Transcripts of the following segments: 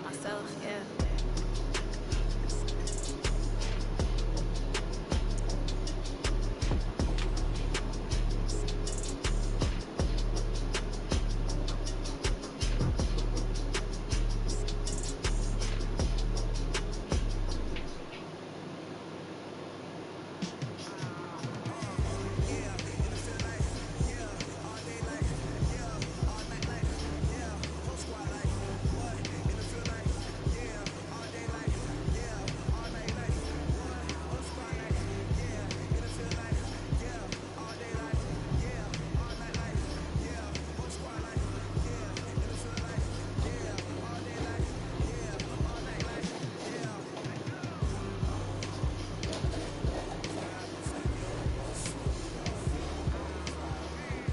by myself, yeah.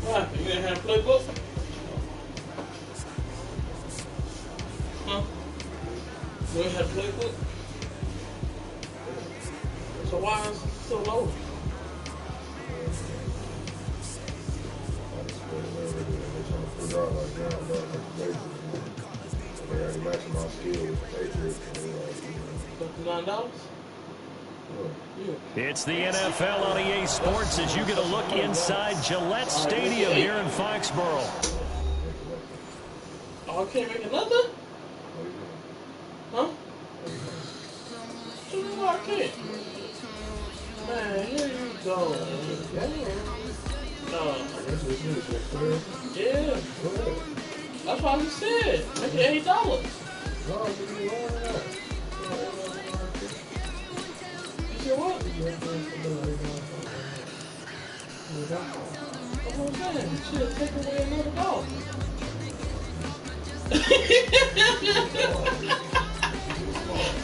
What? You didn't have a playbook? Huh? You didn't have a playbook? So why is it so low? $59? It's the NFL on EA Sports as you get a look inside Gillette Stadium here in Foxborough. Oh, I can't make another? Huh? No, I can't. Man, here you go. No. Yeah. That's what I just said. Make it $8. You said what? Oh man, you should have taken away another $1.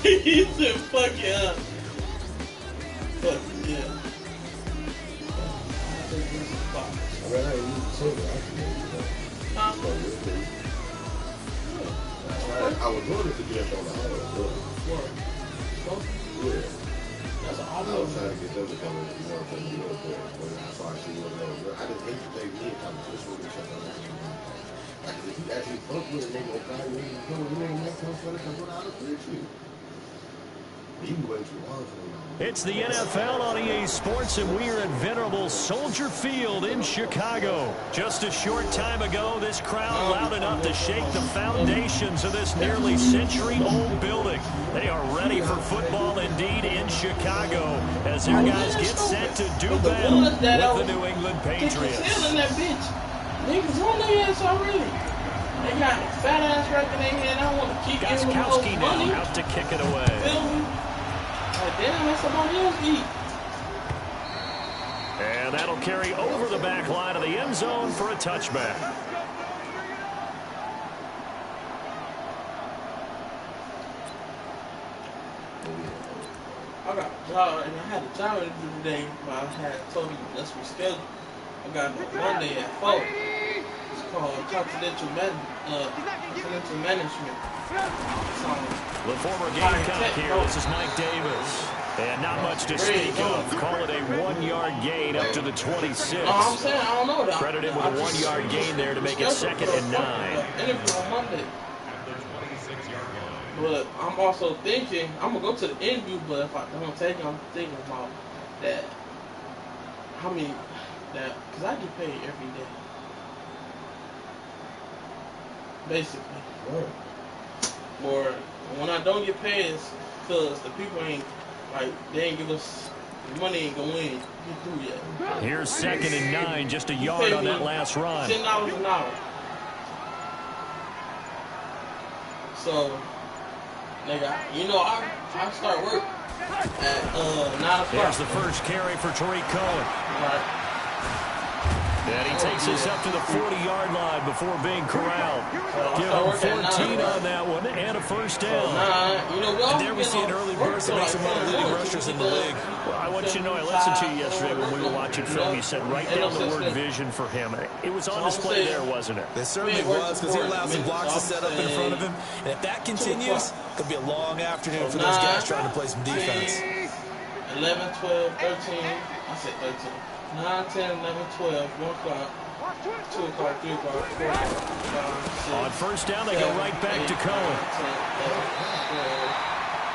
He said, fuck it up. Fuck it, yeah. I was wanting to get on the house. Yeah. That's an I was trying to get them to come in, you know what I'm saying? But I saw she wasn't there. I just hate to take me in competition with each other. Like, if you actually fuck with a nigga, okay, you ain't doing it, ain't making no fun of what I appreciate you. You way too long for me. It's the NFL on EA Sports, and we are at venerable Soldier Field in Chicago. Just a short time ago, this crowd loud enough to shake the foundations of this nearly century-old building. They are ready for football indeed in Chicago as their guys get set to do battle with the New England Patriots. Niggas on their ass already. They got a fat ass right in their head. I don't want to keep giving them Goskowski money. now out to kick it away. Feel me? Like, damn, let somebody else eat. And that'll carry over the back line of the end zone for a touchback. I got a job, and I had a job interview today, but I had told me let's reschedule. I got it Monday at 4. It's called Continental Management. The former Gamecock here, this is Mike Davis. And not much to speak of. Call it a 1-yard gain up to the 26. I'm saying, I don't know that. Credit him with a 1-yard gain there to make it 2nd and 9. Interview on Monday. But I'm also thinking, I'm going to go to the interview, but if I don't take it, I'm thinking about that. How many, that, because I get paid every day. Basically. Right. Or when I don't get paid, it's because the people ain't, like, they ain't give us, the money ain't going to get through yet. Here's 2nd and 9, just a yard on that last run. $10 an hour. So, nigga, you know, I start work at 9 o'clock. There's the first carry for Tariq Cohen. Right. And he takes us up to the 40-yard line before being corralled. Give him 14 on that one and a first down. And there we see an early burst that makes him one of the leading rushers in the league. Well, I want you to know, I listened to you yesterday when we were watching film. You said right down the word vision for him. It was on display there, wasn't it? It certainly was, because he allowed some blocks to set up in front of him. And if that continues, it'll be a long afternoon for those guys trying to play some defense. 11, 12, 13. I said 13. 9, 10, 11, 12, 1 o'clock. 2 o'clock, 3 o'clock, 4 o'clock, 5, 6, On first down, they go right back to Cohen. 10, 11,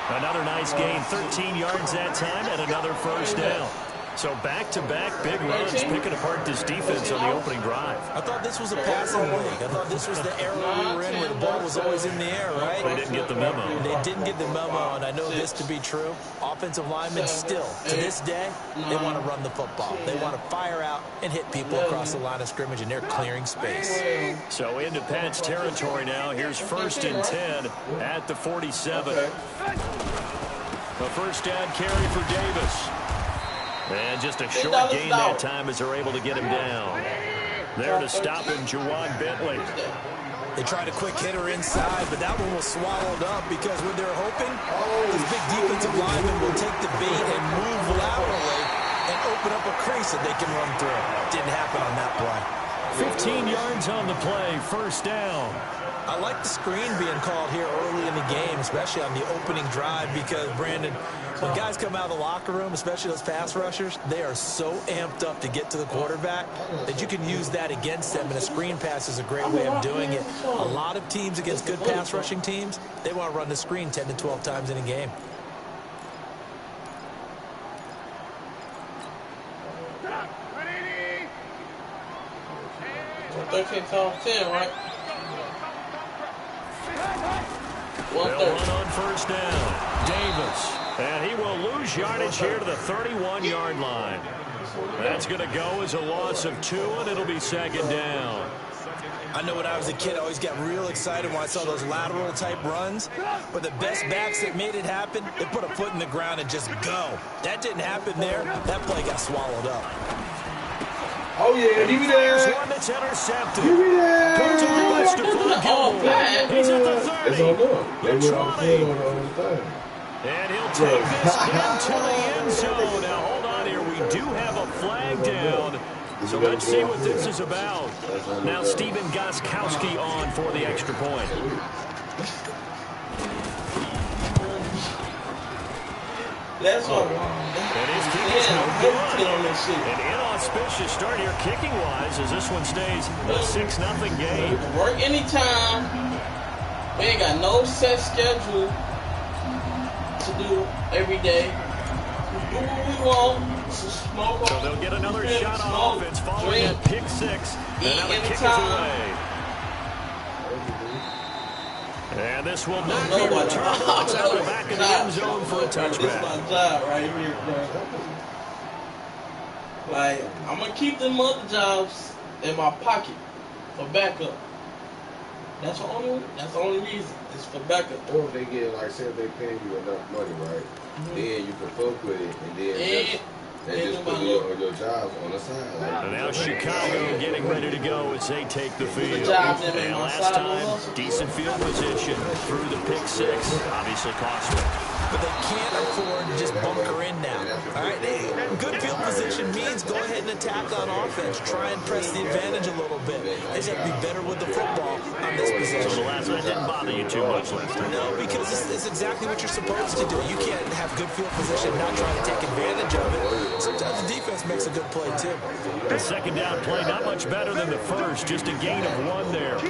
12. Another nice gain, 13 yards that time, and another first down. So back-to-back big runs, picking apart this defense on the opening drive. I thought this was a passing league. I thought this was the era we were in where the ball was always in the air, right? They didn't get the memo. They didn't get the memo, and I know this to be true. Offensive linemen still, to this day, they want to run the football. They want to fire out and hit people across the line of scrimmage, and they're clearing space. So into Pat's territory now. Here's 1st and 10 at the 47. A first down carry for Davis. And just a short gain that time as they're able to get him down. There to stop him, Juwan Bentley. They tried a quick hitter inside, but that one was swallowed up because when they're hoping, this big defensive lineman will take the bait and move laterally and open up a crease that they can run through. Didn't happen on that play. 15 yards on the play, first down. I like the screen being called here early in the game, especially on the opening drive, because, Brandon, when guys come out of the locker room, especially those pass rushers, they are so amped up to get to the quarterback that you can use that against them, and a screen pass is a great way of doing it. A lot of teams against good pass rushing teams, they want to run the screen 10 to 12 times in a game. So 13 times 10, right? They'll run on first down. Davis. And he will lose yardage here to the 31-yard line. That's going to go as a loss of 2, and it'll be second down. I know when I was a kid, I always got real excited when I saw those lateral-type runs. But the best backs that made it happen, they put a foot in the ground and just go. That didn't happen there. That play got swallowed up. Oh, yeah, give me that. One that's intercepted. Give me that. Goes to the left to Von Gilmore. He's at the 30. It's on them. They went The on 20. the whole thing. And he'll take this into the end zone. Now, hold on here. We do have a flag down. So let's see what this is about. Now, Steven Gostkowski on for the extra point. That's what. And his kick is no good. An inauspicious start here kicking-wise as this one stays a 6-0 game. Work anytime. We ain't got no set schedule to do every day. We do what we want. Smoke. So they'll get another shot on offense following that pick 6. And now the kick is away. And this will not be returned. It's out the back of the end zone for a touchback. This is my job right here, bro. Like, I'm going to keep them other jobs in my pocket for backup. That's the only reason. It's for backup. Or if they get, like, say if they paying you enough money, right? Then you can fuck with it, and then just put your jobs on the side. Like, and now Chicago getting ready to go as they take the field. And last time, decent field position through the pick 6. Obviously costly. But they can't afford to just bunker in now. All right, good field position means go ahead and attack on offense. Try and press the advantage a little bit. They just have to be better with the football on this position. So the last one didn't bother you too much last time. No, because it's exactly what you're supposed to do. You can't have good field position and not try to take advantage of it. Sometimes the defense makes a good play, too. The second down play, not much better than the first. Just a gain of 1 there.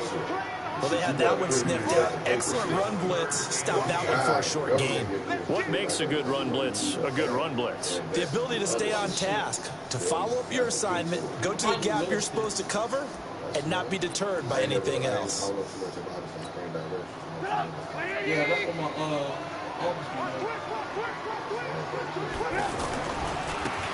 Well, they had that one sniffed out. Excellent run blitz. Stop that one for a short gain. What makes a good run blitz a good run blitz? The ability to stay on task, to follow up your assignment, go to the gap you're supposed to cover, and not be deterred by anything else. Yeah, that's what my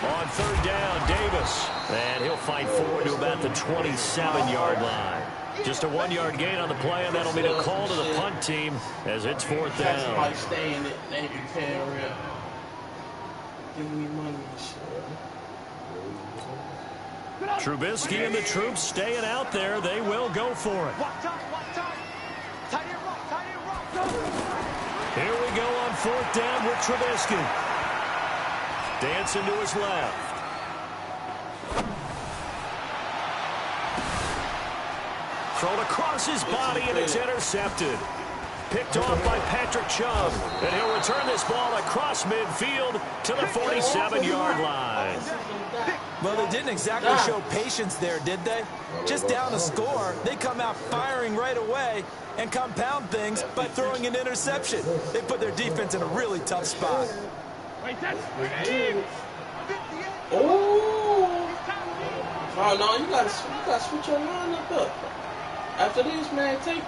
On third down, Davis. And he'll fight forward to about the 27-yard line. Just a 1-yard gain on the play, and that'll be the call to the punt team as it's 4th down. Somebody stay in it. They ain't paying real. Give me money and shit. Trubisky and the troops staying out there. They will go for it. Here we go on 4th down with Trubisky. Dancing to his left. Thrown across his body, and it's intercepted. Picked off by Patrick Chung. And he'll return this ball across midfield to the 47-yard line. Well, they didn't exactly show patience there, did they? Just down a score, they come out firing right away and compound things by throwing an interception. They put their defense in a really tough spot. Oh no, you gotta switch your lineup up. After this, man, take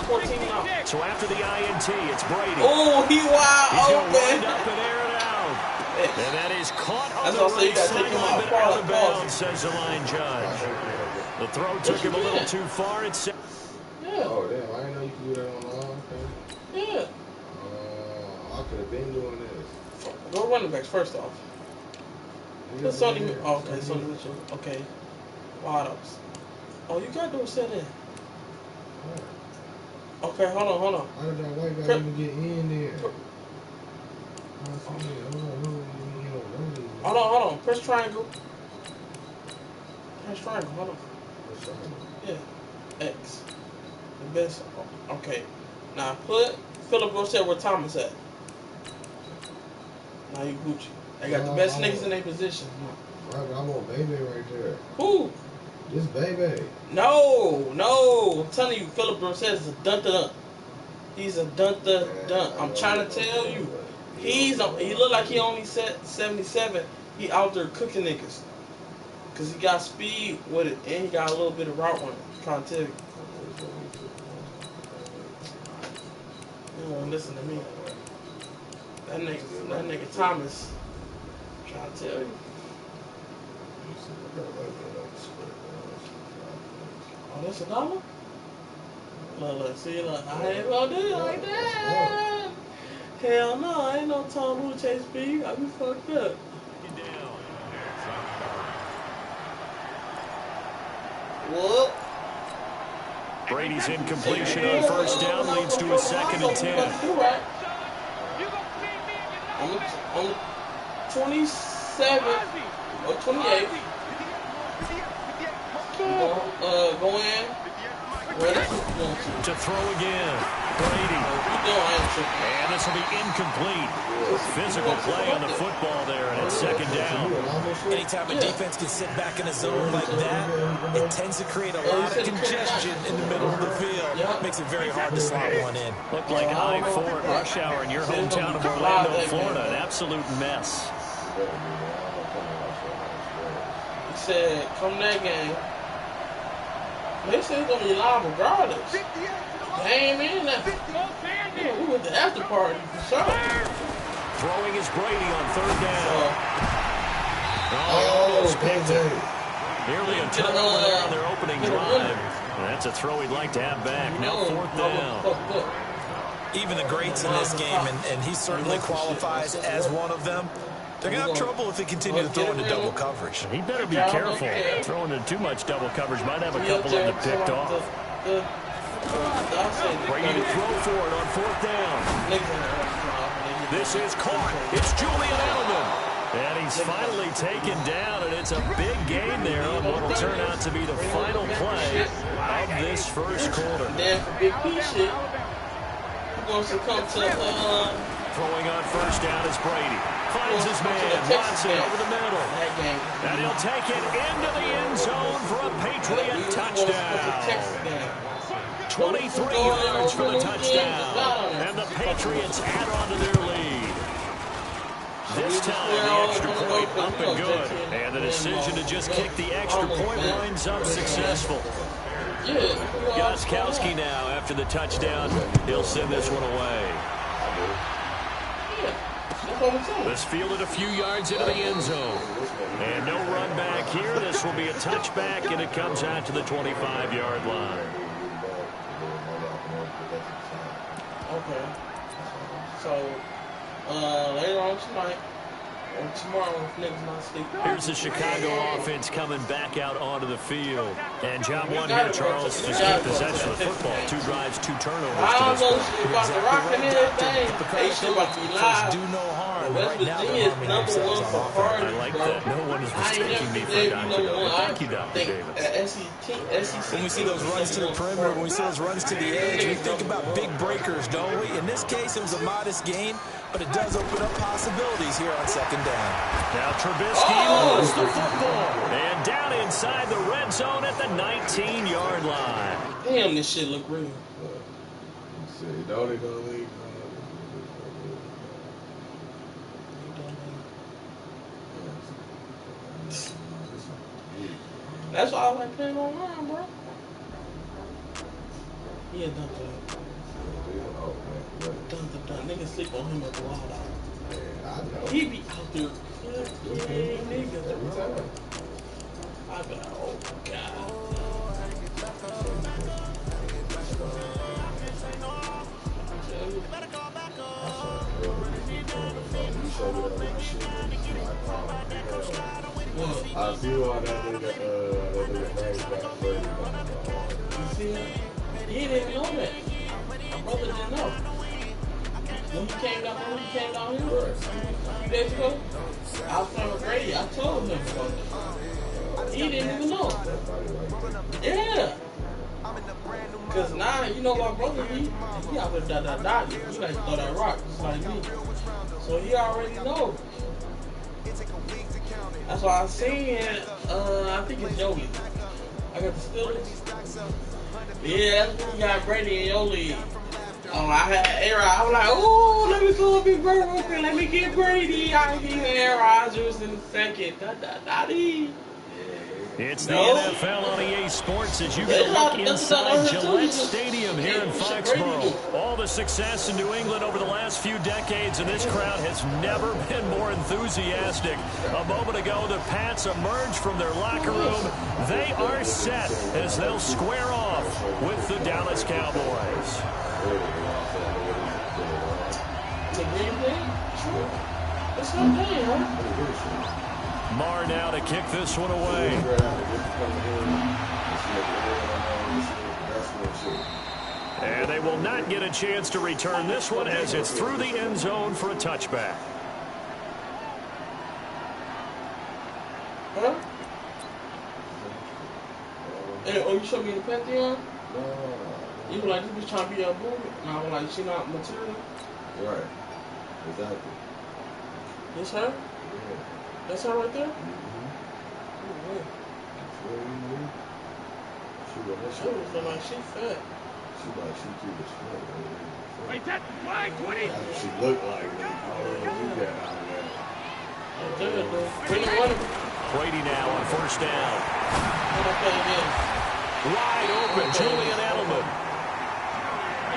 14 out. So after the INT, it's Brady. Oh, he wide open. Wind up and air it out. And that is caught on the right sideline, but out of bounds, says the line judge. The throw took him a little too far. It's yeah. Oh, damn. I didn't know you could do that on the line. Okay. Yeah. I could have been doing this. Go running backs first off. It's Sonny. Oh, okay, Sonny Mitchell. Okay. Bottoms. Oh, you got those set in. Okay, hold on. How did that white guy even get in there? Hold on. Press triangle. Hold on. Yeah. X. The best. Okay. Now put Philip Rossell where Thomas at. Now you Gucci. They got the best niggas in their position. Right, I want Baby right there. Who? This Baby. No. I'm telling you, Philip Rossell is a dun-dun-dun. He's a dun-dun-dun. I'm trying to tell you. He look like he only set 77. He out there cooking niggas. Because he got speed with it, and he got a little bit of route running. I'm trying to tell you. You don't want to listen to me. That nigga Thomas. I'm trying to tell you. Oh, that's $1? Look, see, look, I ain't gonna do it like that. Hell no, I ain't no Tom who chase B. I be fucked up. What? Brady's incompletion on first down leads to a 2nd and 10. On the 27 or 28. Go in. To throw again. Brady. And this will be incomplete. Physical play on the football there, and it's 2nd down. Anytime a defense can sit back in a zone like that, it tends to create a lot of congestion in the middle of the field. Makes it very hard to slot one in. Looked like I-4 at rush hour in your hometown of Orlando, Florida. An absolute mess. He said, come that game. They said it's going to be live regardless. They ain't in that. We went to after party for sure. Throwing is Brady on 3rd down. Oh, picked it. Nearly a turnover there on their opening drive. That's a throw he'd like to have back. Now 4th down. Even the greats in this game, and he certainly qualifies as one of them, they're going to have trouble if they continue to throw into double coverage. He better be careful. Throwing into too much double coverage might have a couple of them picked off. Brady to throw for it on 4th down. This is caught. It's Julian Edelman. And he's finally taken down, and it's a big gain there on what will turn out to be the final play of this first quarter. Then for Big P shit, he wants to come to throwing on first down is Brady. Finds his man, Watson over the middle. And he'll take it into the end zone for a Patriot touchdown. 23 yards for the touchdown. And the Patriots add on to their lead. This time, the extra point up and good. And the decision to just kick the extra point winds up successful. Gostkowski now, after the touchdown, he'll send this one away. This fielded a few yards into the end zone. And no run back here. This will be a touchback, and it comes out to the 25-yard line. Okay. So, later on tonight, or tomorrow, if niggas not sleeping. Here's the Chicago offense coming back out onto the field. And job one here, Charles, just keep possession of the football. 2 drives, 2 turnovers to this point. Folks do no harm. Right now, they're harming themselves on offense. I like that. No one is mistaking me for Dr. Dale. Thank you, Dr. Davis. When we see those runs to the perimeter, when we see those runs to the edge, we think about big breakers, don't we? In this this case, it was a modest gain, but it does open up possibilities here on second down. Now Trubisky lost the football. And down inside the red zone at the 19-yard line. Damn, this shit look real. That's why I like playing online, bro. Yeah, dun. Niggas sleep on him at the wild out. He be out there cooking niggas, bro. I be like, oh god. I see why that nigga named back Brady. You see that? He didn't know that. My brother didn't know. When he came down here, a few days ago, I was playing with Brady. I told him about that. He didn't even know. Yeah. Because now, you know my brother, he out there dot. He like to throw that rock, just like me. So he already knows. That's why I seen, I think it's Joey. I got the Steelers. Yeah, that's when we got Brady in your league. I had A-Rod. I was like, oh, let me go up Big Bird real quick. Let me get Brady. I get Aaron Rodgers in a second. It's the NFL on EA Sports as you get a look inside Gillette Stadium here in Foxborough. All the success in New England over the last few decades, and this crowd has never been more enthusiastic. A moment ago, the Pats emerged from their locker room. They are set as they'll square off with the Dallas Cowboys. The Green Bay? Sure. It's not playing, huh? Marr now to kick this one away. And they will not get a chance to return this one as it's through the end zone for a touchback. Huh? Hey, oh, you showed me the Pantheon? You were like, you was trying to be a boomer. And I was like, she not material? Right. Exactly. This her? Yeah. That's her right there? Mm-hmm. She was like, she fat. She cute as fuck. Wait, that flag, 20! She looked like me. Brady now on first down. Wide open, Julian Edelman.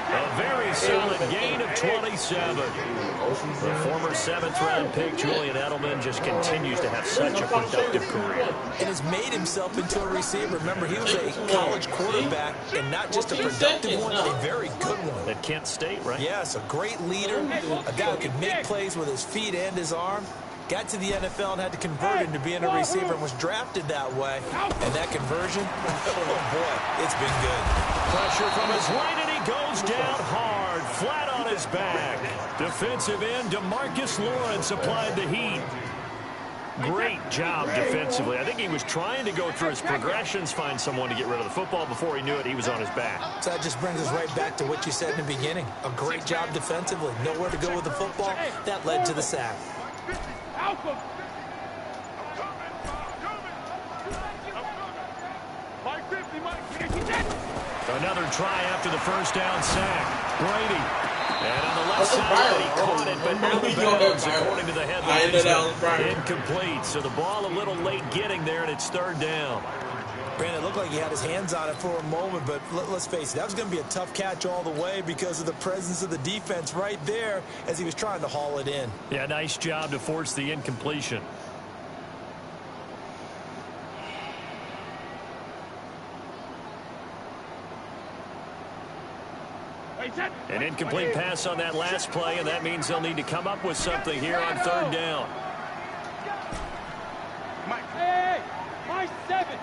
A very solid gain of 27. The former 7th-round pick, Julian Edelman, just continues to have such a productive career. And has made himself into a receiver. Remember, he was a college quarterback, and not just a productive one, a very good one. At Kent State, right? Yes, a great leader, a guy who can make plays with his feet and his arm. Got to the NFL and had to convert into being a receiver and was drafted that way. And that conversion, oh boy, it's been good. Pressure from his right, and he goes down hard, flat on his back. Defensive end DeMarcus Lawrence applied the heat. Great job defensively. I think he was trying to go through his progressions, find someone to get rid of the football. Before he knew it, he was on his back. So that just brings us right back to what you said in the beginning. A great job defensively. Nowhere to go with the football. That led to the sack. Another try after the first down sack. Brady. And on the left side, he caught it, but out of bounds, according to the headlines. Incomplete. So the ball a little late getting there, and it's third down. Brandon, it looked like he had his hands on it for a moment, but let's face it, that was going to be a tough catch all the way because of the presence of the defense right there as he was trying to haul it in. Yeah, nice job to force the incompletion. An incomplete pass on that last play, and that means they'll need to come up with something here on third down. Hey, my 7.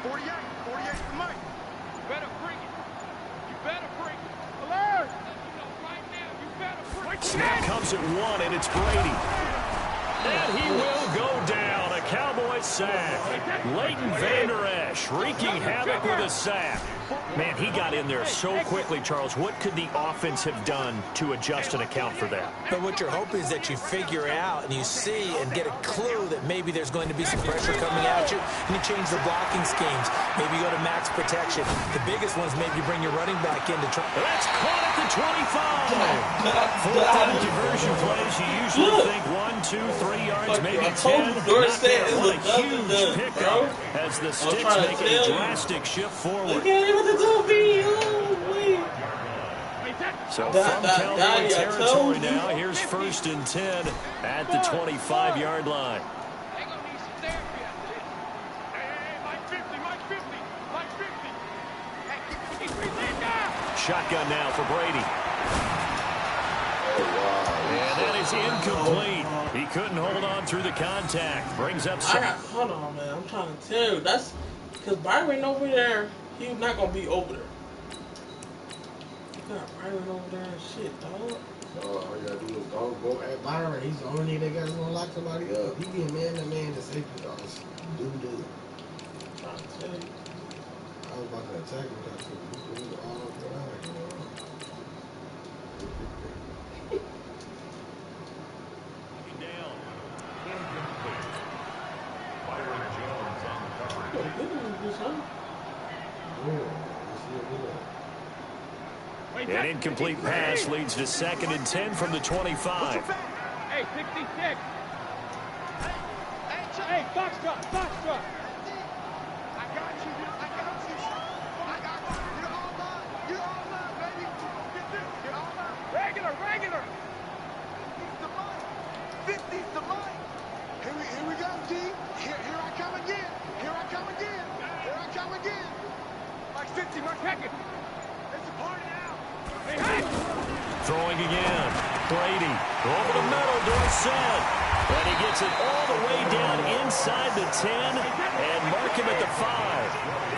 48 for Mike. You better bring it. You better bring it. Alert! Right now, you better bring it. Snap comes at 1, and it's Brady. And he will go down. A Cowboy sack. Leighton Vander Esch wreaking havoc with a sack. Man, he got in there so quickly, Charles. What could the offense have done to adjust and account for that? But what you're hoping is that you figure out and you see and get a clue that maybe there's going to be some pressure coming at you, and you change the blocking schemes. Maybe you go to max protection. The biggest one is maybe you bring your running back in to try. That's caught at the 25. Full-time conversion plays, you usually think 1, 2, 3 yards, maybe 10. Not there. What a huge pickup as the Sticks make a drastic shift forward. So from Cowboy territory now, here's 1st and 10 at the 25-yard line. Shotgun now for Brady. And that is incomplete. He couldn't hold on through the contact. Brings up some. Hold on, man. I'm trying to tell you. That's because Byron over there, he's not going to be over there. You got Byron over there and shit, dog. All you gotta do is go at Byron. He's the only nigga that got to lock somebody up. He being man-to-man to safety, dog. Do. I'm trying to tell you. I was about to attack him. I said, we all up the line, you know. An incomplete pass leads to 2nd and 10 from the 25. Hey, 66. Hey, Foxtrot. I got you. You're all mine, baby. You're all mine. Regular. 50's the money. Here we go, G. Here I come again. Like 50, Mark Hackett. It's a party now. Throwing again. Brady over the middle, Dorsett. And he gets it all the way down inside the 10 and mark him at the 5.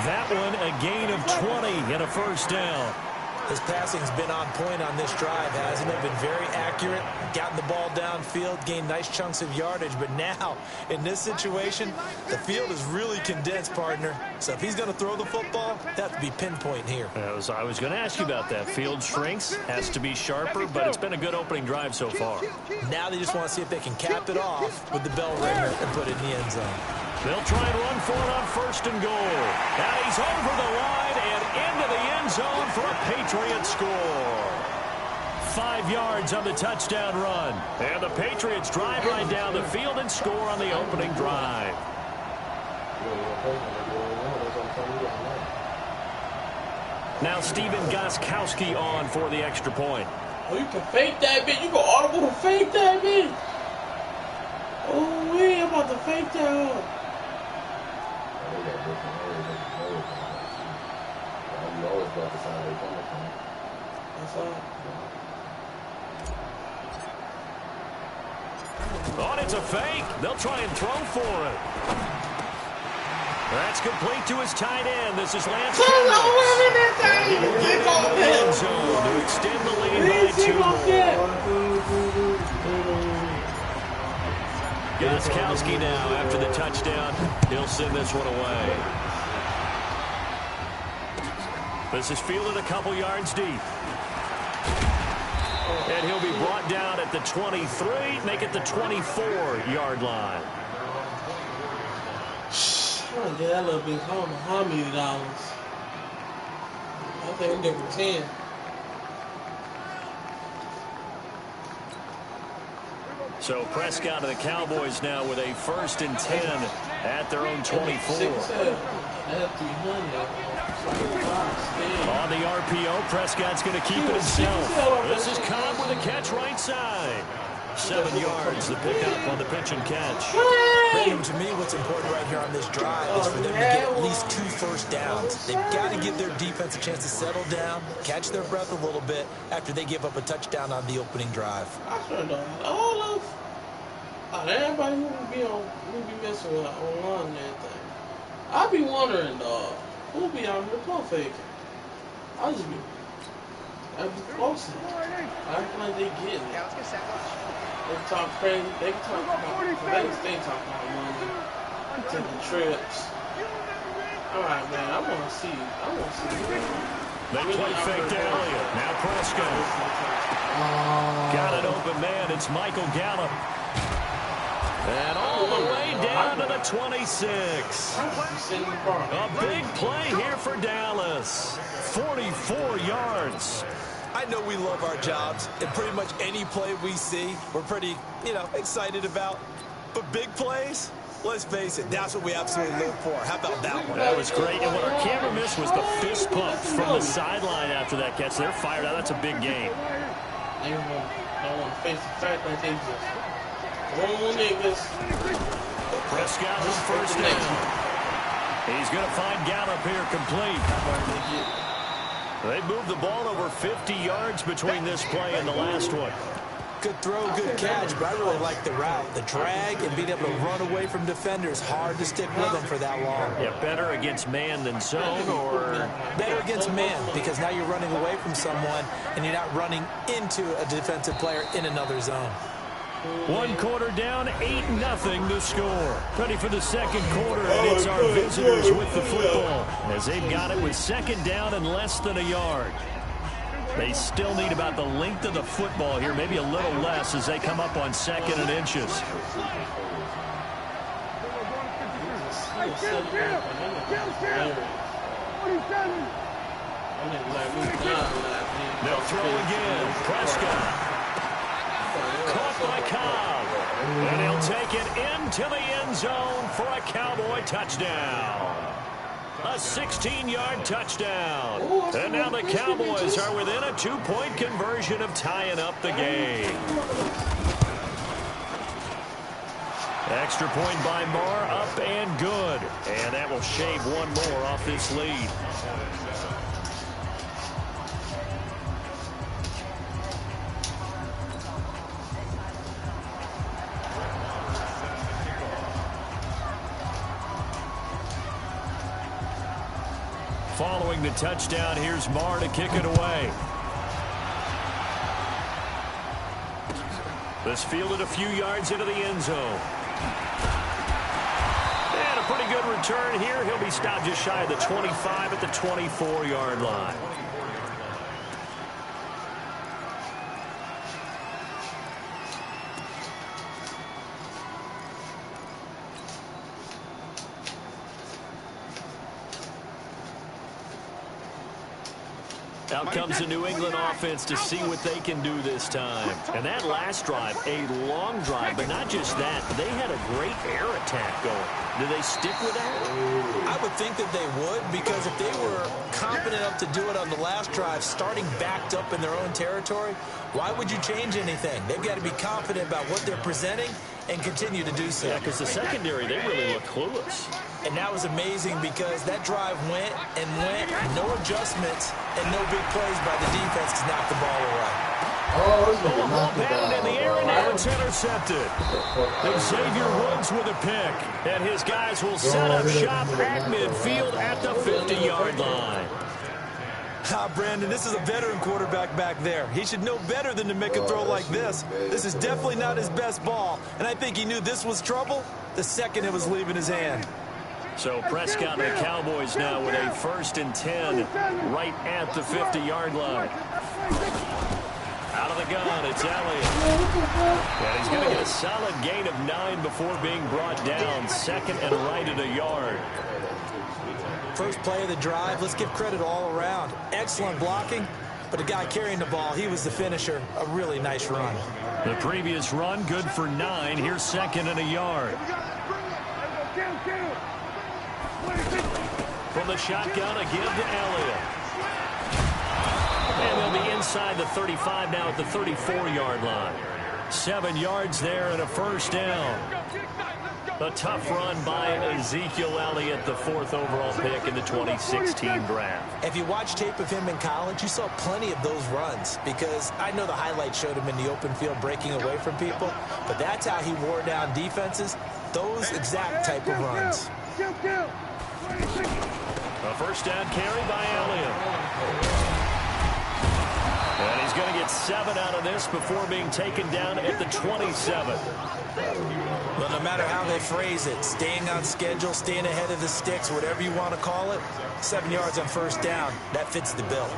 That one a gain of 20 and a 1st down. His passing's been on point on this drive, hasn't it? Been very accurate, gotten the ball downfield, gained nice chunks of yardage. But now, in this situation, the field is really condensed, partner. So if he's going to throw the football, that has to be pinpoint here. I was going to ask you about that. Field shrinks, has to be sharper, but it's been a good opening drive so far. Now they just want to see if they can cap it off with the bell ringer and put it in the end zone. They'll try and run for it on 1st and goal. Now he's over the line and into the end zone for a Patriot score. 5 yards on the touchdown run. And the Patriots drive right down the field and score on the opening drive. Now Steven Gostkowski on for the extra point. Oh, you can fake that bitch. You go audible to fake that bitch. Oh, we about to fake that. Oh, it's a fake. They'll try and throw for it. That's complete to his tight end. This is Lance end zone to extend the lead by 2 more. Gostkowski now after the touchdown. He'll send this one away. This is fielded a couple yards deep. And he'll be brought down at the 23, make it the 24-yard line. I'm gonna get that little bitch home. How many dollars? I think we did for 10. So Prescott and the Cowboys now with a 1st and 10 at their own 24. On the RPO, Prescott's going to keep it himself. This is Cobb with a catch right side. 7 yards, the pickup on the pitch and catch. Brandon, to me, what's important right here on this drive is for them to get at least 2 first downs. They've got to give their defense a chance to settle down, catch their breath a little bit after they give up a touchdown on the opening drive. I swear to God, everybody who be messing with online and everything, I be wondering, who be out here play faking? I be close. I act like they getting it. They talk crazy. They can talk about. They stay talking about money, taking trips. I Alright, man, I want to see. They play fake to Elliott. Now Prescott. Got an open man. It's Michael Gallup. And all the way down to the 26. A big play here for Dallas. 44 yards. I know we love our jobs, and pretty much any play we see, we're pretty, excited about. But big plays, let's face it, that's what we absolutely live for. How about that one? That was great. And what our camera missed was the fist pump from the sideline after that catch. They're fired out. That's a big game. They don't want to face the fact that they just roll niggas. Prescott on first down. He's going to find Gallup here complete. They moved the ball over 50 yards between this play and the last one. Good throw, good catch, but I really like the route. The drag and being able to run away from defenders, hard to stick with them for that long. Yeah, better against man than zone, or? Better against man, because now you're running away from someone and you're not running into a defensive player in another zone. 1 quarter down, 8-0 to score. Ready for the second quarter, and it's our visitors with the football as they've got it with second down and less than a yard. They still need about the length of the football here, maybe a little less as they come up on 2nd and inches. They'll throw again. Prescott. Caught by Cobb. And he'll take it into the end zone for a Cowboy touchdown. A 16-yard touchdown. And now the Cowboys are within a 2-point conversion of tying up the game. Extra point by Marr, up and good. And that will shave one more off this lead. Following the touchdown, here's Marr to kick it away. This fielded a few yards into the end zone. And a pretty good return here. He'll be stopped just shy of the 25 at the 24-yard line. Out comes the New England offense to see what they can do this time. And that last drive, a long drive, but not just that. They had a great air attack going. Do they stick with that? I would think that they would, because if they were confident enough to do it on the last drive, starting backed up in their own territory, why would you change anything? They've got to be confident about what they're presenting and continue to do so. Yeah, because the secondary, they really look clueless. And that was amazing because that drive went and went, no adjustments and no big plays by the defense to knock the ball away. Ball batted in the air, and now it's intercepted. Xavier Woods with a pick, and his guys will set up shop at midfield at the 50-yard line. Brandon, this is a veteran quarterback back there. He should know better than to make a throw like this. This is definitely not his best ball, and I think he knew this was trouble the second it was leaving his hand. So Prescott and the Cowboys now with a 1st and 10 right at the 50-yard line. Out of the gun, it's Elliott. And he's going to get a solid gain of 9 before being brought down. 2nd and right at a yard. First play of the drive, let's give credit all around. Excellent blocking, but the guy carrying the ball, he was the finisher. A really nice run. The previous run, good for 9. Here's 2nd and a yard. From the shotgun, a give to Elliott. And they'll be inside the 35 now at the 34-yard line. 7 yards there and a 1st down. A tough run by Ezekiel Elliott, the 4th overall pick in the 2016 draft. If you watch tape of him in college, you saw plenty of those runs, because I know the highlights showed him in the open field breaking away from people, but that's how he wore down defenses, those exact type of runs. A 1st down carry by Elliott. And he's going to get 7 out of this before being taken down at the 27. Well, no matter how they phrase it, staying on schedule, staying ahead of the sticks, whatever you want to call it, 7 yards on first down, that fits the bill.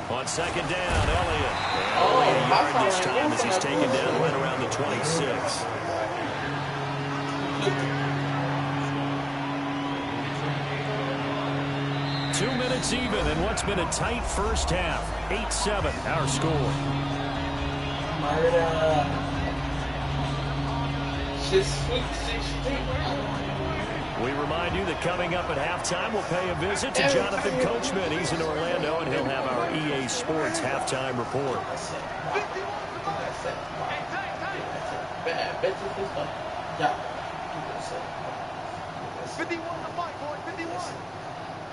On second down, Elliott. Only a yard this time as he's taken down right around the 26. 2 minutes even in what's been a tight first half. 8-7, our score. We remind you that coming up at halftime, we'll pay a visit to Jonathan Coachman. He's in Orlando, and he'll have our EA Sports halftime report. 51 to fight, boy. 51.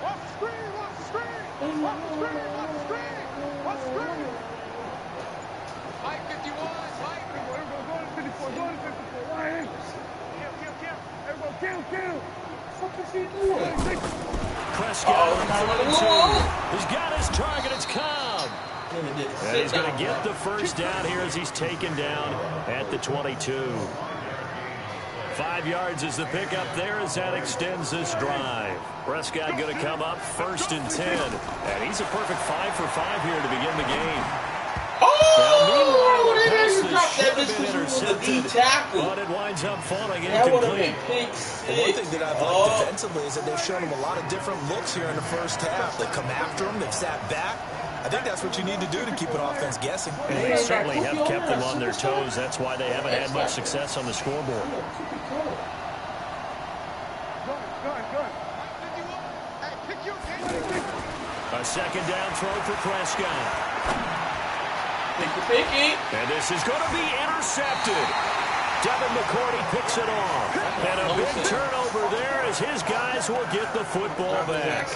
Watch the screen. Watch the screen. Watch the screen. Watch the screen. Watch the screen. Mike 51. Mike. Go to 54. Go to 54. Ryan. Kill. Everyone, kill. What is he doing? Prescott on 2. He's got his target. It's Cobb. And he's going to get the first down here as he's taken down at the 22. 5 yards is the pickup there as that extends this drive. Prescott going to come up 1st and 10. And he's a perfect 5 for 5 here to begin the game. Oh, they didn't drop that. This was a D tackle. But it winds up falling that would have incomplete. been pick 6. One thing that I've liked defensively is that they've shown him a lot of different looks here in the first half. They come after him. They've sat back. I think that's what you need to do to keep an offense guessing. And they certainly have kept them on their toes. That's why they haven't had much success on the scoreboard. A second down throw for Prescott. Picky. And this is going to be intercepted. Devin McCourty picks it off. And a big turnover there as his guys will get the football back.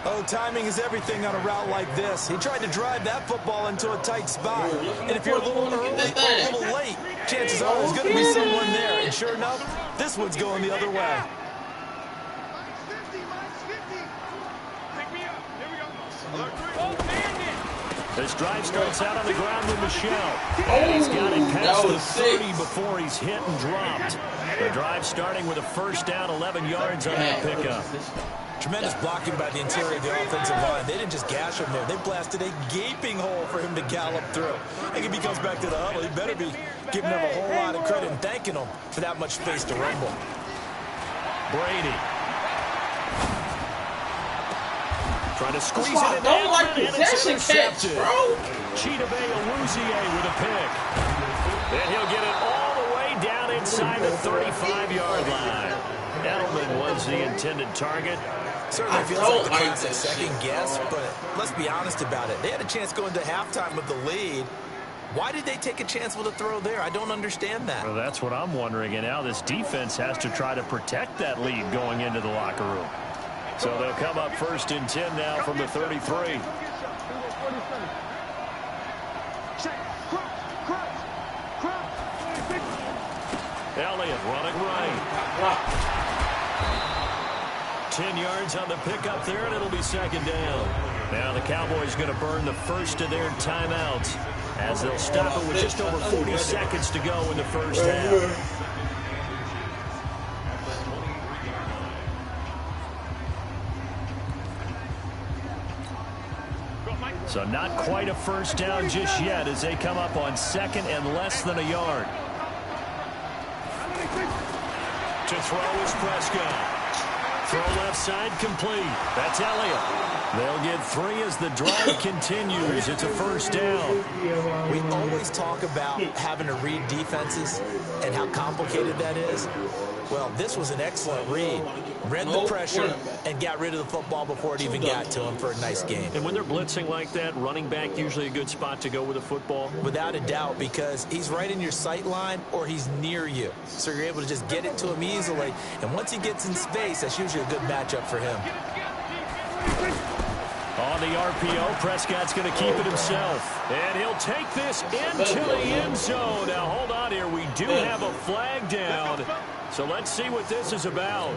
Oh, timing is everything on a route like this. He tried to drive that football into a tight spot. And if you're a little early or a little late, chances are there's going to be someone there. And sure enough, this one's going the other way. This drive starts out on the ground with Michelle. And he's got it past the 30 before he's hit and dropped. The drive starting with a first down, 11 yards on that pickup. Tremendous blocking by the interior of the offensive line. They didn't just gash him there. They blasted a gaping hole for him to gallop through. I think if he comes back to the huddle, he better be giving them a whole lot of credit and thanking them for that much space to rumble. Brady. Trying to squeeze I it in don't like and it's possession catch, intercepted. bro. Chidobe Awuzie with a pick. And he'll get it all the way down inside the 35-yard line. Edelman was the intended target. Certainly feels like the classic second guess, but let's be honest about it. They had a chance going to halftime with the lead. Why did they take a chance with a throw there? I don't understand that. Well, that's what I'm wondering. And now this defense has to try to protect that lead going into the locker room. So they'll come up 1st and 10 now from the 33. Elliott running right. 10 yards on the pickup there, and it'll be second down. Now the Cowboys going to burn the first of their timeouts as they'll stop it with just over 40 seconds to go in the first half. So not quite a first down just yet as they come up on 2nd and less than a yard. To throw is Prescott. Throw left side complete. That's Elliott. They'll get 3 as the drive continues. It's a first down. We always talk about having to read defenses and how complicated that is. Well, this was an excellent read. Read the pressure and got rid of the football before it even got to him for a nice game. And when they're blitzing like that, running back usually a good spot to go with the football? Without a doubt, because he's right in your sight line or he's near you. So you're able to just get it to him easily. And once he gets in space, that's usually a good matchup for him. On the RPO, Prescott's going to keep it himself. And he'll take this into the end zone. Now, hold on here. We do have a flag down. So let's see what this is about.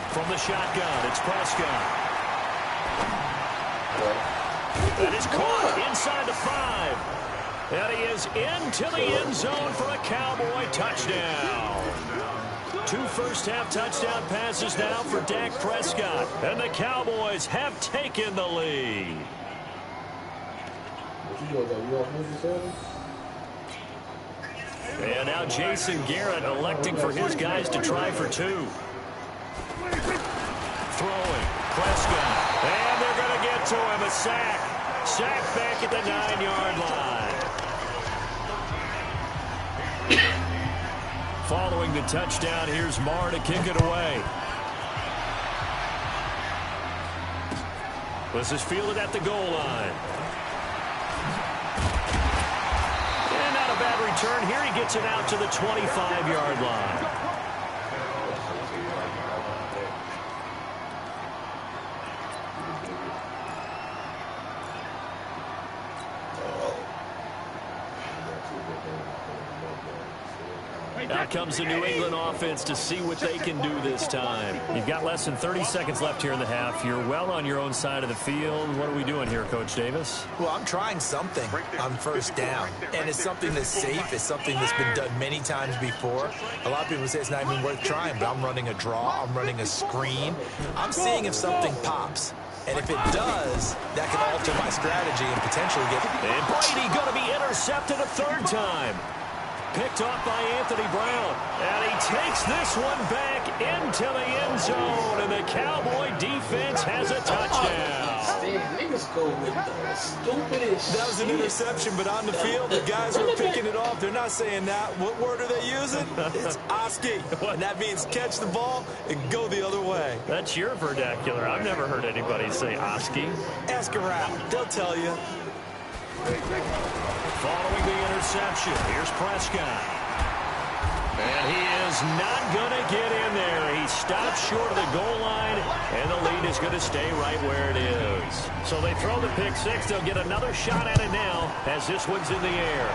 From the shotgun, it's Prescott. That is caught inside the 5. And he is into the end zone for a Cowboy touchdown. 2 first-half touchdown passes now for Dak Prescott. And the Cowboys have taken the lead. And now Jason Garrett electing for his guys to try for 2. Throwing, Prescott, and they're going to get to him, a sack. Sack back at the 9-yard line. Following the touchdown, here's Marr to kick it away. This is fielded at the goal line. And not a bad return. Here he gets it out to the 25-yard line. Out comes the New England offense to see what they can do this time. You've got less than 30 seconds left here in the half. You're well on your own side of the field. What are we doing here, Coach Davis? Well, I'm trying something on first down, and it's something that's safe. It's something that's been done many times before. A lot of people say it's not even worth trying, but I'm running a draw. I'm running a screen. I'm seeing if something pops. And if it does, that can alter my strategy and potentially get... And Brady going to be intercepted a 3rd time. Picked off by Anthony Brown. And he takes this one back into the end zone. And the Cowboy defense has a touchdown. Niggas go with the stupidest. That was an interception, but on the field, the guys who are picking it off, they're not saying that. What word are they using? It's Oski. And that means catch the ball and go the other way. That's your vernacular. I've never heard anybody say Oski. Ask around. They'll tell you. Following the interception, here's Prescott. And he is not going to get in there. He stops short of the goal line, and the lead is going to stay right where it is. So they throw the pick 6. They'll get another shot at it now as this one's in the air.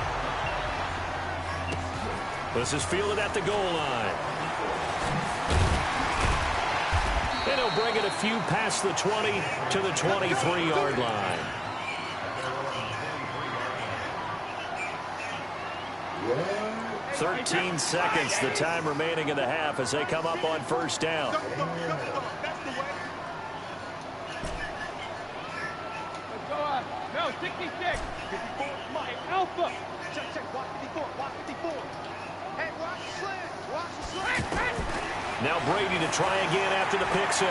This is fielded at the goal line. And he'll bring it a few past the 20 to the 23-yard line. 13 seconds, the time remaining in the half as they come up on first down. No, 66. 54, Mike, Alpha. Check, watch 54, watch 54. Hey, watch the slant, watch the slant. Now Brady to try again after the pick 6.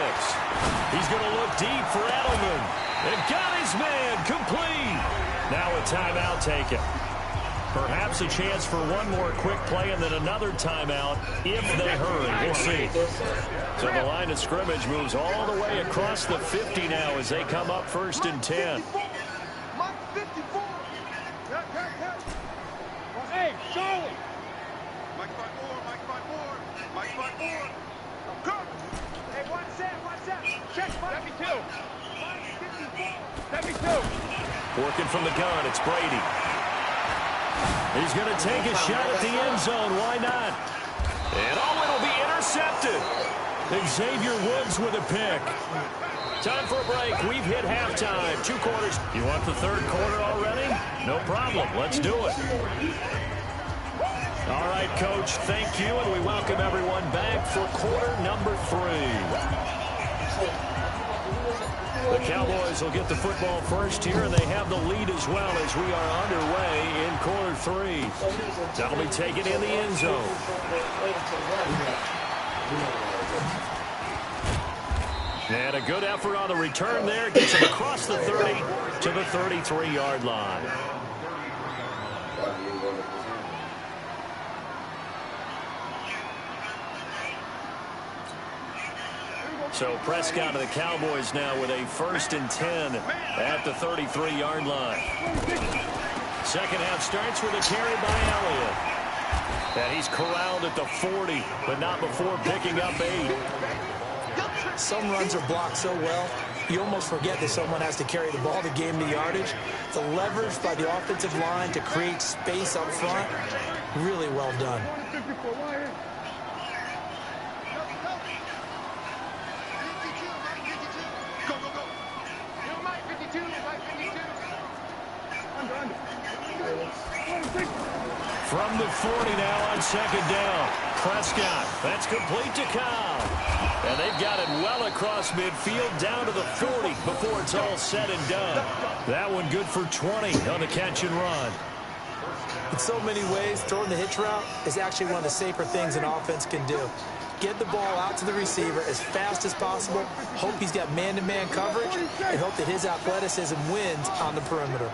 He's going to look deep for Edelman. And got his man complete. Now a timeout taken. Perhaps a chance for one more quick play and then another timeout if they hurry. We'll see. So the line of scrimmage moves all the way across the 50 now as they come up 1st and 10. Hey, Charlie. Mike 5-4. Good. Hey, watch that. Check, 72. 72. Working from the gun, it's Brady. He's going to take a shot at the end zone. Why not? And it'll be intercepted. Xavier Woods with a pick. Time for a break. We've hit halftime. 2 quarters. You want the 3rd quarter already? No problem. Let's do it. All right, Coach, thank you, and we welcome everyone back for quarter number 3. The Cowboys will get the football first here, and they have the lead as well as we are underway in quarter 3. That'll be taken in the end zone. And a good effort on the return there. Gets him across the 30 to the 33-yard line. So Prescott of the Cowboys now with a 1st and 10 at the 33-yard line. Second half starts with a carry by Elliott. And he's corralled at the 40, but not before picking up 8. Some runs are blocked so well, you almost forget that someone has to carry the ball to gain the yardage. The leverage by the offensive line to create space up front, really well done. From the 40 now on 2nd down. Prescott, that's complete to Kyle. And they've got it well across midfield down to the 40 before it's all said and done. That one good for 20 on the catch and run. In so many ways, throwing the hitch route is actually one of the safer things an offense can do. Get the ball out to the receiver as fast as possible, hope he's got man-to-man coverage, and hope that his athleticism wins on the perimeter.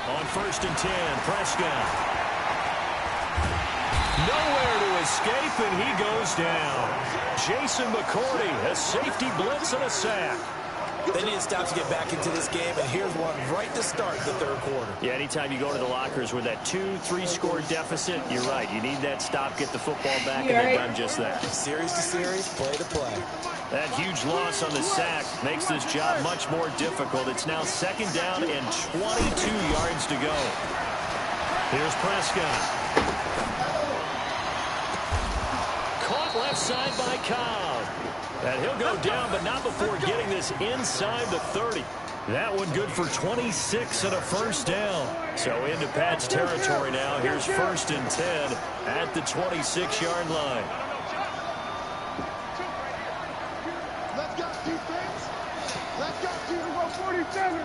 On 1st and 10, Prescott. Nowhere to escape, and he goes down. Jason McCourty, a safety blitz and a sack. They need to stop to get back into this game, and here's one right to start the 3rd quarter. Yeah, anytime you go to the lockers with that 2-3 score deficit, you're right. You need that stop, get the football back, and they've done just that. Series to series, play to play. That huge loss on the sack makes this job much more difficult. It's now 2nd down and 22 yards to go. Here's Prescott. Caught left side by Cobb. And he'll go down, but not before getting this inside the 30. That one good for 26 and a 1st down. So into Pat's territory now. Here's 1st and 10 at the 26-yard line. Let's go, defense. Let's go, defense. 47.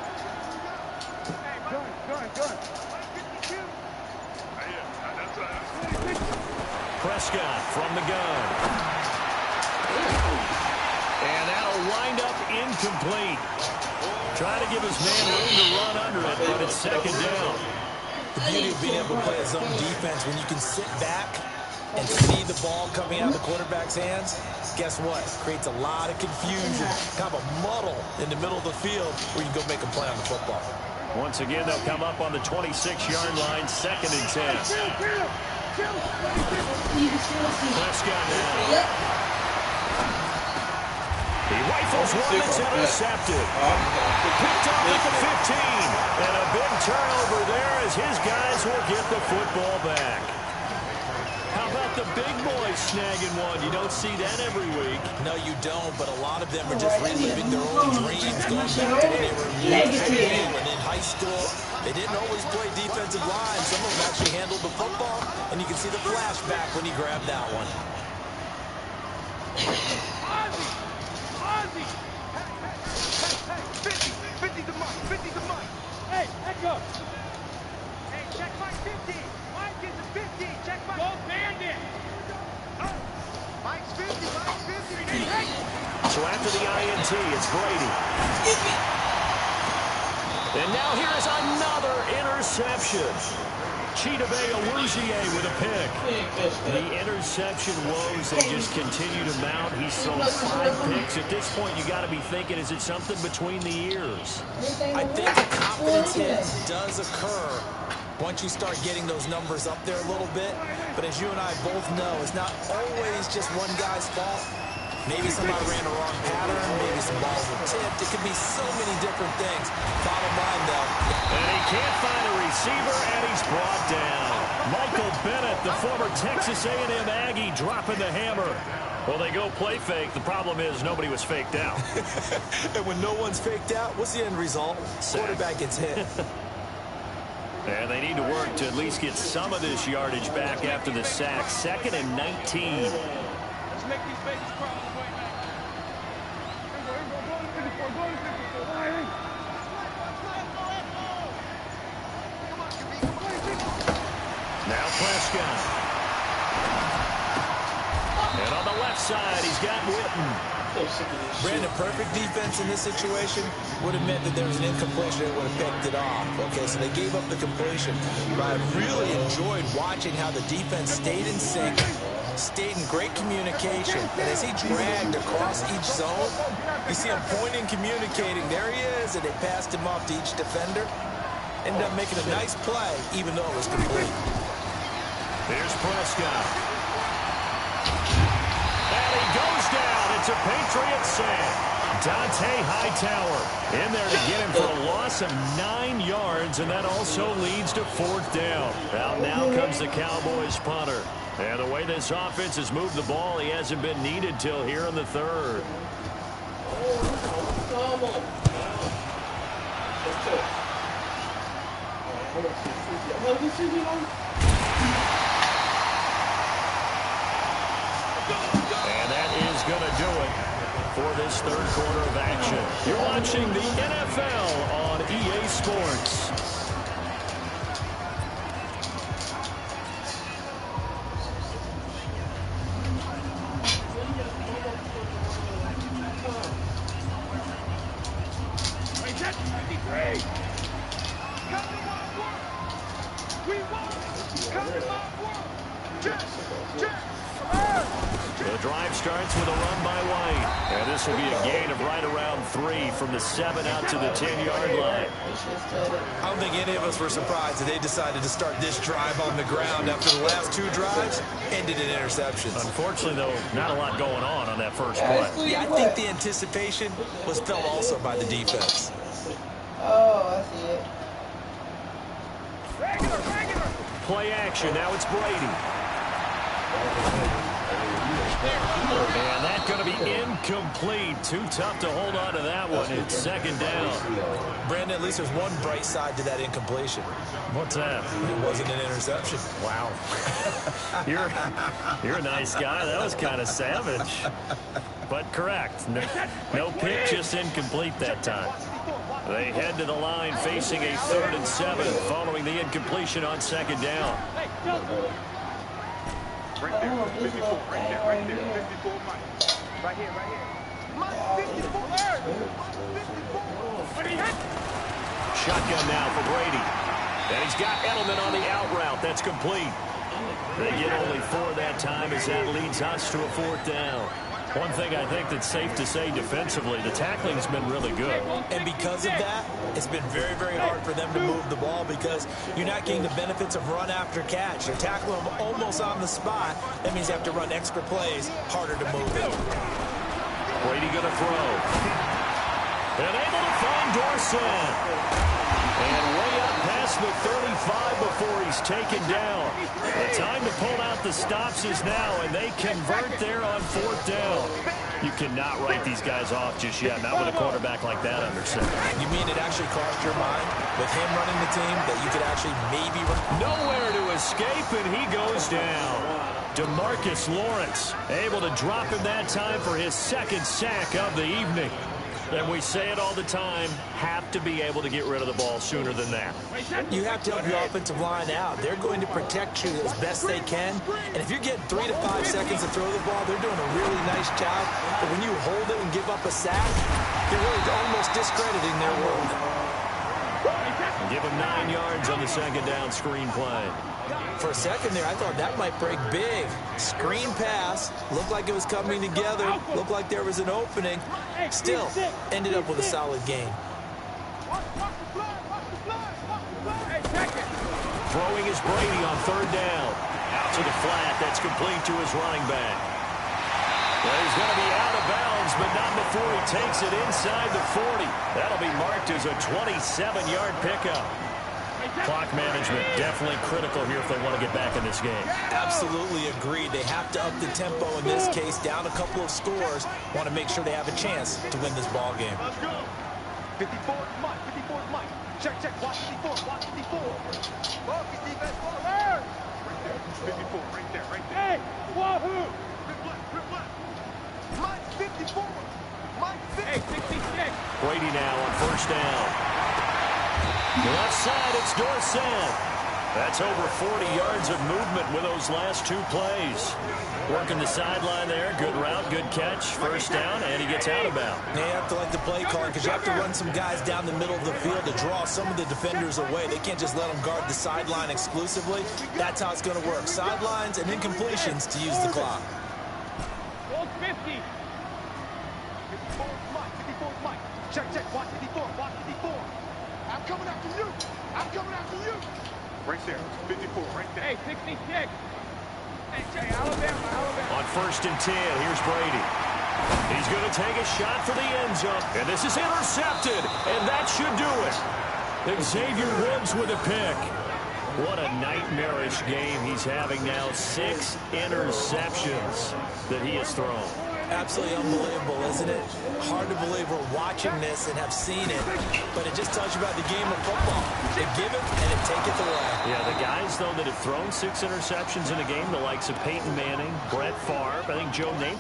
Good. Prescott from the gun. And that'll wind up incomplete. Trying to give his man room to run under it, but it's 2nd down. The beauty of being able to play a zone defense, when you can sit back and see the ball coming out of the quarterback's hands, guess what? Creates a lot of confusion, kind of a muddle in the middle of the field where you can go make a play on the football. Once again, they'll come up on the 26-yard line, 2nd and 10. Prescott now. He rifles one that's intercepted. Picked off at the 15. And a big turnover there as his guys will get the football back. How about the big boys snagging one? You don't see that every week. No, you don't, but a lot of them are just reliving their own dreams, going back to when they were in school and in high school. They didn't always play defensive line. Some of them actually handled the football, and you can see the flashback when he grabbed that one. Ozzy! Hey, 50 the mark, 50 the mark. Hey, let's go. Hey, check my 50. Mike is a 50. Check my... Go Bandit. Mike's 50, Mike's 50. Hey. So after the INT, it's Brady. And now here's another interception. Chidobe Awuzie with a pick. The interception woes, they just continue to mount. He's thrown 5 picks. At this point, you got to be thinking, is it something between the ears? I think a confidence hit does occur once you start getting those numbers up there a little bit. But as you and I both know, it's not always just one guy's fault. Maybe somebody ran the wrong pattern. Maybe some balls were tipped. It could be so many different things. Bottom line, though. And he can't find a receiver, and he's brought down. Michael Bennett, the former Texas A&M Aggie, dropping the hammer. Well, they go play fake. The problem is nobody was faked out. And when no one's faked out, what's the end result? Quarterback gets hit. And they need to work to at least get some of this yardage back after the sack. 2nd and 19. Let's make these babies cry on the way back. Now Prescott. And on the left side, he's got Witten. Brandon, perfect defense in this situation would have meant that there was an incompletion that would have picked it off. Okay, so they gave up the completion. But I really enjoyed watching how the defense stayed in sync, stayed in great communication. And as he dragged across each zone, you see him pointing, communicating. There he is, and they passed him off to each defender. Ended up making a nice play, even though it was complete. Here's Prescott. And he goes down. It's a Patriot sack. Dante Hightower in there to get him for a loss of 9 yards, and that also leads to 4th down. Now comes the Cowboys punter. And the way this offense has moved the ball, he hasn't been needed till here in the 3rd. And that is going to do it for this 3rd quarter of action. You're watching the NFL on EA Sports. The drive starts with a run by White. And this will be a gain of right around 3 from the 7 out to the 10-yard line. I don't think any of us were surprised that they decided to start this drive on the ground after the last 2 drives ended in interceptions. Unfortunately, though, not a lot going on that first play. Yeah, I think the anticipation was felt also by the defense. Oh, I see it. Play action. Now it's Brady. And that's going to be incomplete. Too tough to hold on to that one. It's 2nd down. Brandon, at least there's one bright side to that incompletion. What's that? It wasn't an interception. Wow. You're a nice guy. That was kind of savage. But correct. No pick, just incomplete that time. They head to the line facing a 3rd and 7 following the incompletion on 2nd down. Right there, 54, right there, 54, Mike. Right here. Mike, 54, Shotgun now for Brady. And he's got Edelman on the out route. That's complete. They get only 4 that time as that leads us to a 4th down. One thing I think that's safe to say defensively, the tackling's been really good. And because of that, it's been very, very hard for them to move the ball because you're not getting the benefits of run after catch. You're tackling them almost on the spot. That means you have to run extra plays, harder to move it. Brady going to throw. And able to find Dorsett. And way up past the 35 before he's taken down. The time to pull out the stops is now, and they convert there on 4th down. You cannot write these guys off just yet, not with a quarterback like that under center. You mean it actually crossed your mind with him running the team that you could actually maybe run? Nowhere to escape, and he goes down. DeMarcus Lawrence able to drop him that time for his 2nd sack of the evening. And we say it all the time, have to be able to get rid of the ball sooner than that. You have to help your offensive line out. They're going to protect you as best they can. And if you're getting 3 to 5 seconds to throw the ball, they're doing a really nice job. But when you hold it and give up a sack, you're really almost discrediting their work. Give him 9 yards on the 2nd down screen play. For a second there, I thought that might break big. Screen pass. Looked like it was coming together. Looked like there was an opening. Still, ended up with a solid game. Throwing is Brady on 3rd down. Out to the flat. That's complete to his running back. Well, he's going to be out of bounds, but not before he takes it inside the 40. That'll be marked as a 27-yard pickup. Clock management definitely critical here if they want to get back in this game. Absolutely agreed. They have to up the tempo in this case, down a couple of scores. Want to make sure they have a chance to win this ball game. Let's go. 54 is Mike, 54 is Mike. Check, watch 54, watch 54. Focus, defense, ball there. Right there, 54, right there. Hey, wahoo. Rip left. Mike, 54. Mike, 66. Brady now on 1st down. Left side, it's Dorsett. That's over 40 yards of movement with those last 2 plays. Working the sideline there. Good route, good catch. First down, and he gets out of bounds. You have to like the play calling because you have to run some guys down the middle of the field to draw some of the defenders away. They can't just let them guard the sideline exclusively. That's how it's going to work. Sidelines and incompletions to use the clock. 50. 54 Mike. 54 Mike. Check, check. Watch 54. Watch 54. I'm coming after you. I'm coming after you. Right there. 54. Right there. Hey, 66. Hey, Alabama. On 1st and 10, here's Brady. He's going to take a shot for the end zone. And this is intercepted. And that should do it. Xavier Woods with a pick. What a nightmarish game he's having now. 6 interceptions that he has thrown. Absolutely unbelievable, isn't it? Hard to believe we're watching this and have seen it, but it just tells you about the game of football. They give it and they take it away. Yeah, the guys, though, that have thrown 6 interceptions in a game, the likes of Peyton Manning, Brett Favre, I think Joe Namath.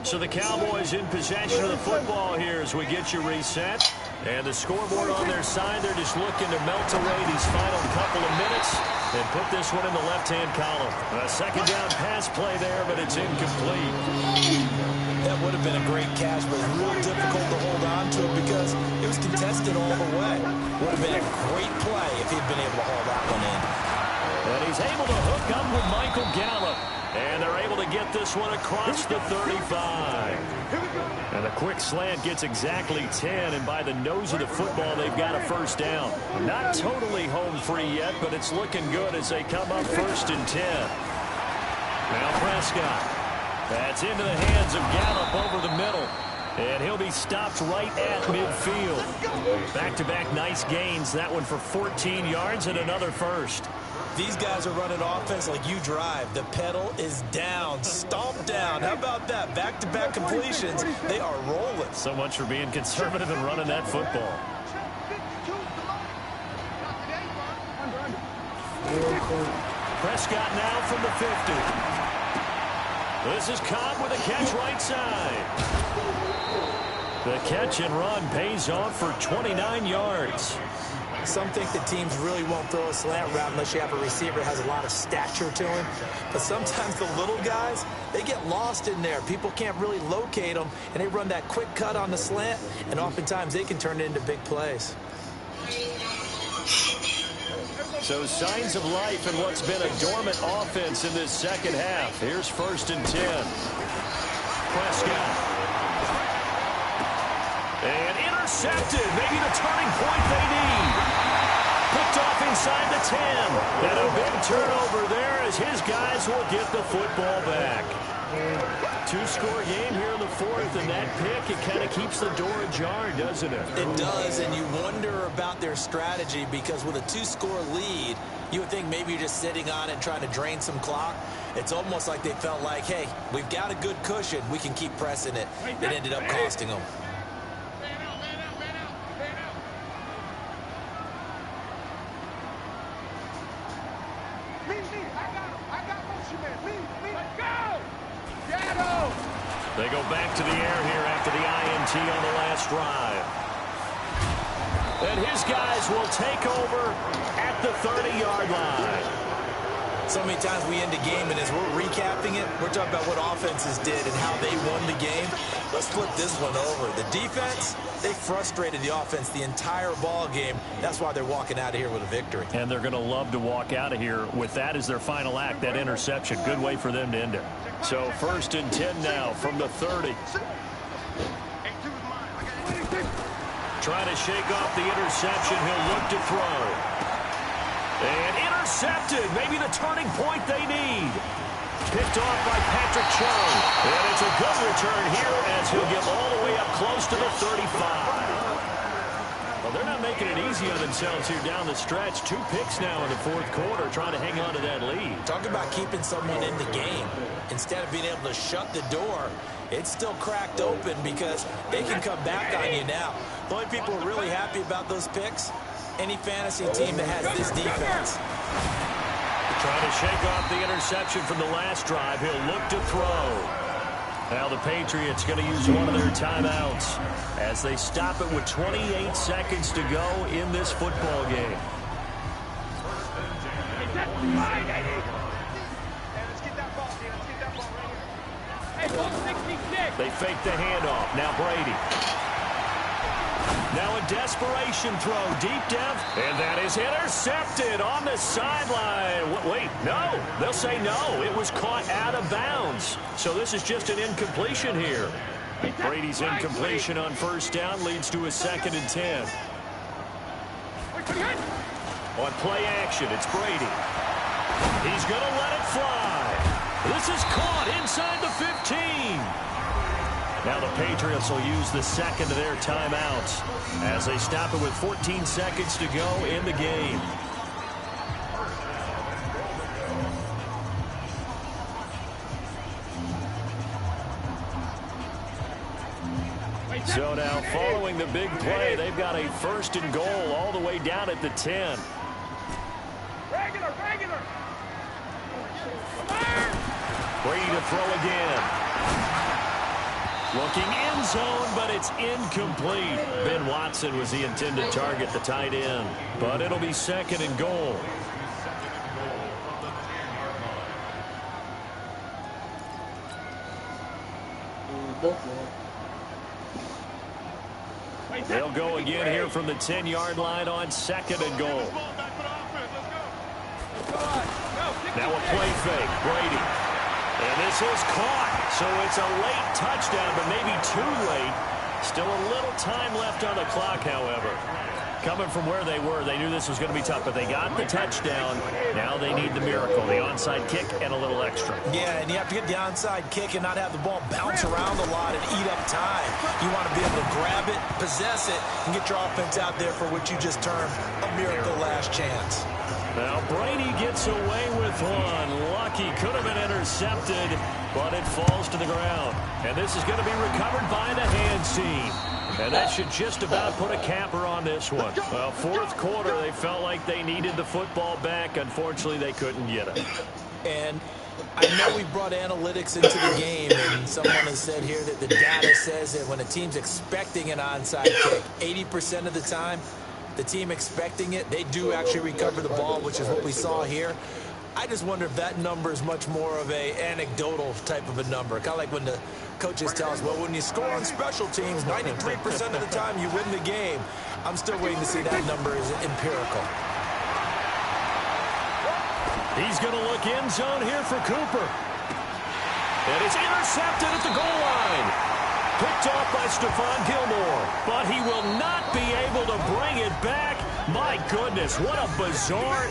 So the Cowboys in possession of the football here as we get you reset. And the scoreboard on their side, they're just looking to melt away these final couple of minutes and put this one in the left-hand column. A second down pass play there, but it's incomplete. That would have been a great catch, but it was real difficult to hold on to it because it was contested all the way. Would have been a great play if he'd been able to haul that one in. And he's able to hook up with Michael Gallup. And they're able to get this one across the 35. And the quick slant gets exactly 10. And by the nose of the football, they've got a first down. Not totally home free yet, but it's looking good as they come up 1st and 10. Now Prescott. That's into the hands of Gallup over the middle. And he'll be stopped right at midfield. Back-to-back nice gains. That one for 14 yards and another first. These guys are running offense like you drive. The pedal is down, stomped down. How about that? Back-to-back completions. They are rolling. So much for being conservative and running that football. Prescott now from the 50. This is Cobb with a catch right side. The catch and run pays off for 29 yards. Some think the teams really won't throw a slant route unless you have a receiver that has a lot of stature to him. But sometimes the little guys, they get lost in there. People can't really locate them, and they run that quick cut on the slant, and oftentimes they can turn it into big plays. So signs of life in what's been a dormant offense in this second half. Here's 1st and 10. Prescott. And intercepted. Maybe the turning point they need. Picked off inside the 10. And a big turnover there as his guys will get the football back. 2-score game here in the 4th, and that pick, it kind of keeps the door ajar, doesn't it? It does, and you wonder about their strategy because with a 2-score lead, you would think maybe you're just sitting on it and trying to drain some clock. It's almost like they felt like, hey, we've got a good cushion. We can keep pressing it. It ended up costing them. They go back to the air here after the INT on the last drive. And his guys will take over at the 30-yard line. So many times we end a game, and as we're recapping it, we're talking about what offenses did and how they won the game. Let's flip this one over. The defense, they frustrated the offense the entire ball game. That's why they're walking out of here with a victory. And they're going to love to walk out of here with that as their final act, that interception. Good way for them to end it. So 1st and 10 now from the 30. trying to shake off the interception. He'll look to throw. And intercepted. Maybe the turning point they need. Picked off by Patrick Chung. And it's a good return here as he'll get all the way up close to the 35. Well, they're not making it easy on themselves here down the stretch. 2 picks now in the fourth quarter, trying to hang on to that lead. Talk about keeping someone in the game. Instead of being able to shut the door, it's still cracked open because they can come back on you now. The only people who are really happy about those picks, any fantasy team that has this defense. Trying to shake off the interception from the last drive. He'll look to throw. Now the Patriots going to use one of their timeouts as they stop it with 28 seconds to go in this football game. They fake the handoff. Now Brady. Now a desperation throw, deep depth, and that is intercepted on the sideline. Wait, no. They'll say no. It was caught out of bounds. So this is just an incompletion here. Brady's incompletion on first down leads to a 2nd and 10. On play action, it's Brady. He's going to let it fly. This is caught inside the 15. Now the Patriots will use the second of their timeouts as they stop it with 14 seconds to go in the game. So now following the big play, they've got a 1st and goal all the way down at the 10. Regular. Brady to throw again. Looking end zone, but it's incomplete. Ben Watson was the intended target, the tight end. But it'll be 2nd and goal. They'll go again here from the 10-yard line on 2nd and goal. Now a play fake. Brady. And this is caught. So it's a late touchdown, but maybe too late. Still a little time left on the clock, however. Coming from where they were, they knew this was going to be tough, but they got the touchdown. Now they need the miracle, the onside kick and a little extra. Yeah, and you have to get the onside kick and not have the ball bounce around a lot and eat up time. You want to be able to grab it, possess it, and get your offense out there for what you just termed a miracle last chance. Now Brady gets away with one. Lucky, could have been intercepted, but it falls to the ground. And this is going to be recovered by the hands team. And that should just about put a capper on this one. Well, fourth quarter, they felt like they needed the football back. Unfortunately, they couldn't get it. And I know we brought analytics into the game, and someone has said here that the data says that when a team's expecting an onside kick, 80% of the time, the team expecting it, they do actually recover the ball, which is what we saw here. I just wonder if that number is much more of a anecdotal type of a number. Kind of like when the coaches tell us, well, when you score on special teams, 93% of the time you win the game. I'm still waiting to see that number is empirical. He's going to look end zone here for Cooper. And it's intercepted at the goal line. Picked off by Stephon Gilmore, but he will not be able to bring it back. My goodness, what a bizarre